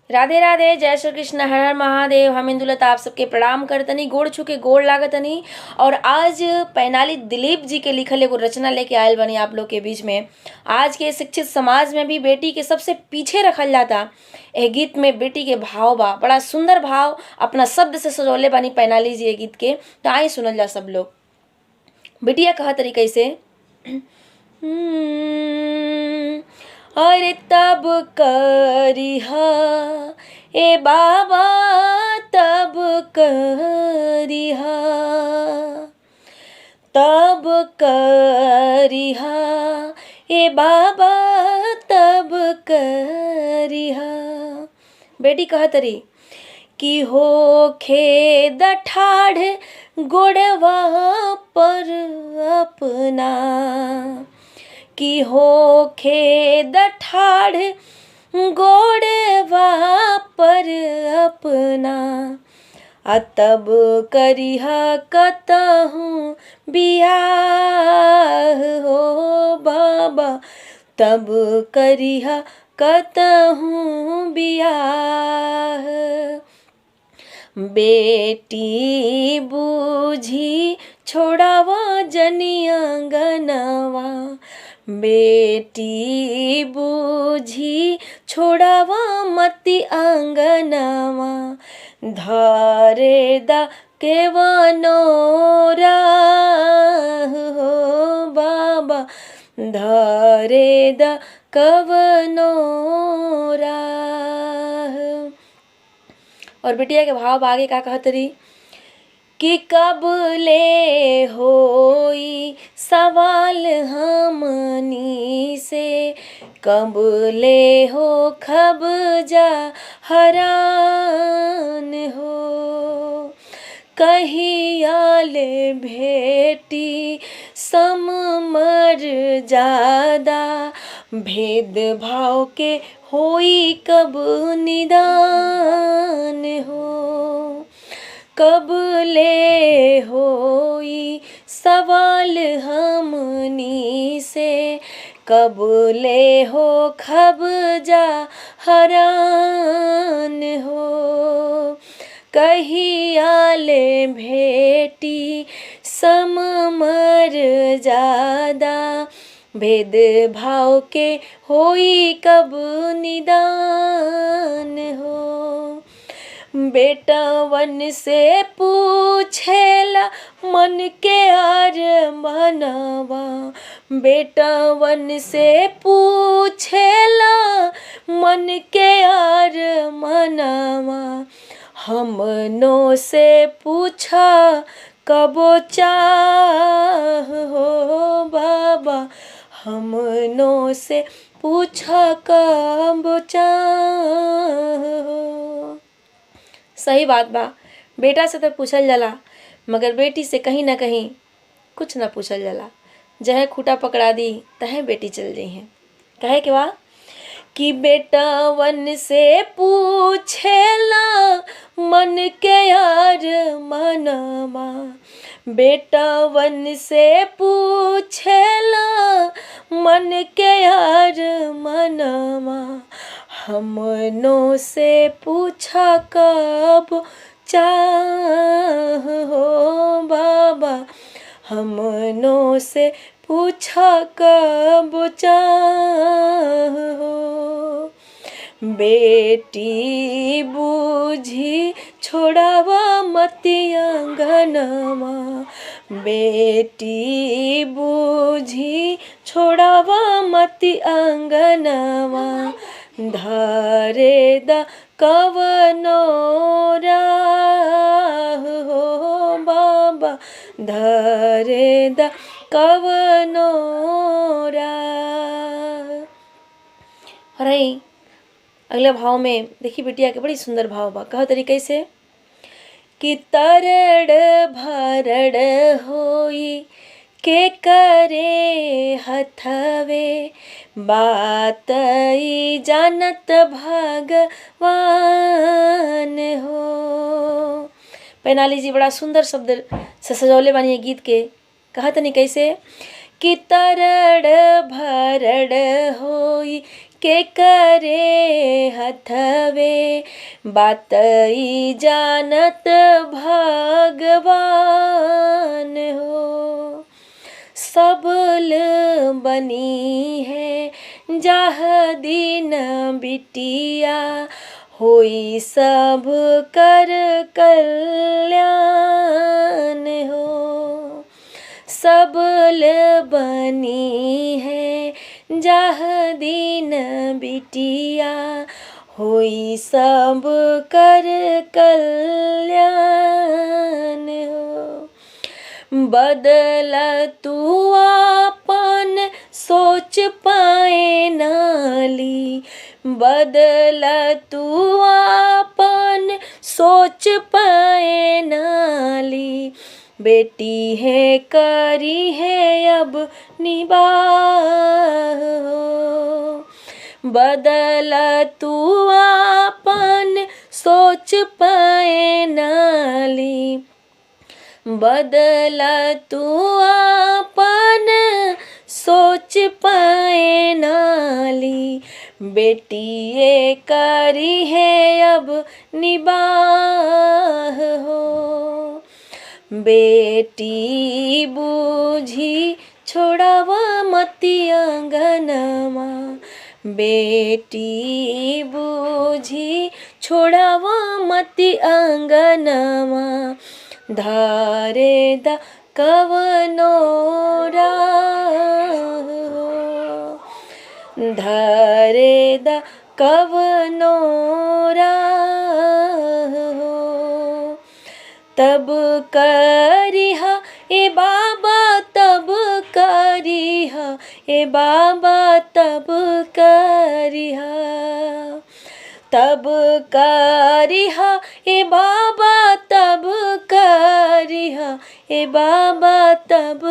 राधे राधे, जय श्री कृष्ण, हर हर महादेव। हम इंदुलता आप सबके प्रणाम करतनी, गोड़ छू के गोड़ लागतनी। और आज पैनाली दिलीप जी के लिखल एगो रचना लेके आयल बनी आप लोग के बीच में। आज के शिक्षित समाज में भी बेटी के सबसे पीछे रखल जाता। यह गीत में बेटी के भाव बा, बड़ा सुंदर भाव अपना शब्द से सजौले बनी पैनाली जी ये गीत के। तो आइए सुनल जा सब लोग। बेटिया कहा तरीके से अरे तब करिहा ए बाबा, तब करिहा, तब करिहा ए बाबा, तब करिहा। बेटी कहा तरी कि हो खेद ठाढ़ गोड़वा पर अपना, कि हो खेद ठाढ़ गोड़वा पर अपना, तब करिहा कतहूँ बियाह हो बाबा, तब करिहा कतहूँ बियाह। बेटी बूझी छोड़ावा जनी आंगनवा, बेटी बूझी छोड़ावा मती आंगनवा, धरे दा केवनोरा हो बाबा, धरे दा कवनोरा। और बिटिया के भाव आगे का कहतरी कि कब ले होई सवाल हमनी से, कब ले हो खब जा हरान हो, कहियाले भेटी सम मर जादा, भेदभाव के होई कब निदान हो, कब ले होई सवाल हमनी से, कब ले हो खब जा हरान हो, कहियाले भेटी सम मर जादा, भेदभाव के होई कब निदान हो। बेटवन से पूछेला मन के आर मनवा, बेटवन से पूछेला मन के आर मनवा, हमनों से पूछा कबो चाह हो बाबा, हमनों से पूछा कबो चाह हो। सही बात बा, बेटा से तो पूछल जाला मगर बेटी से कहीं ना कहीं कुछ ना पूछल जाला। जहे खूटा पकड़ा दी तहे बेटी चल गई है। कहे के बा कि बेटवन से पूछेला मन के यार मनवा, बेटवन से पूछेला मन के यार मनवा, हमनों से पूछा कब चाह हो बाबा, हमनों से पूछा कब चाह हो। बेटी बूझी छोड़ावा मती आंगनवा, बेटी बूझी छोड़ावा मती आंगनवा, धरे दा कवनोरा हो बाबा, धरे दा कवनोरा। और अगले भाव में देखी बिटिया के बड़ी सुंदर भाव बा। कह तरीके से कि तरड़ भरड़ होई के करे हथवे, बात जानत भगवान हो। पैनाली जी बड़ा सुंदर शब्द से सजौले बानी ये गीत के। कहा तनी कैसे कि तरड़ भरड़ होई के करे हथवे बातई जानत भगवान हो। सबल बनी है जाह दिन बिटिया होई सब कर कल्याण हो। सबल बनी है जाह दिन बिटिया होई सब कर कल्याण हो। बदल तू आपन सोच पाए नाली, बदल तू आपन सोच पाए नाली। बेटी है करी है अब निबाह हो। बदल तू आपन सोच पाए नाली, बदल तू आपन सोच पाए नाली। बेटी ये करी है अब निबाह हो। बेटी बूझी छोड़ावा मती अंगनमा, बेटी बूझी छोड़ावा मती अंगनमा। धारे दा कवनो राह हो, धारे दा कवनो राह हो। तब करिहा ए बाबा तब करिहा, ए बाबा तब करिहा, तब करिहा ए बाबा तब करिहा, ए बाबा तब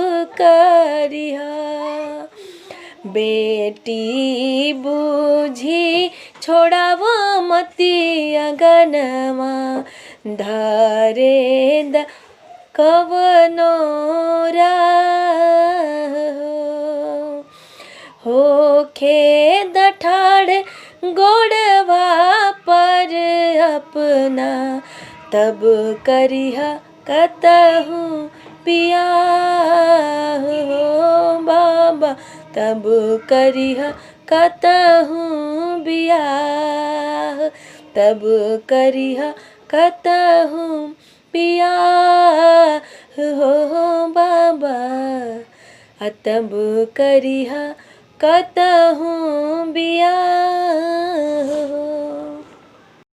करिहा। बेटी बूझी छोड़ावा मती अगनमा, धारे द कवनो राह होखे दठाड़ गोड़वा पर अपना। तब करिहा कतहु बियाह हो बाबा, तब करिहा कतहु बियाह, तब करिहा कतहु बियाह हो बाबा। तब करिहा कतहु बियाह।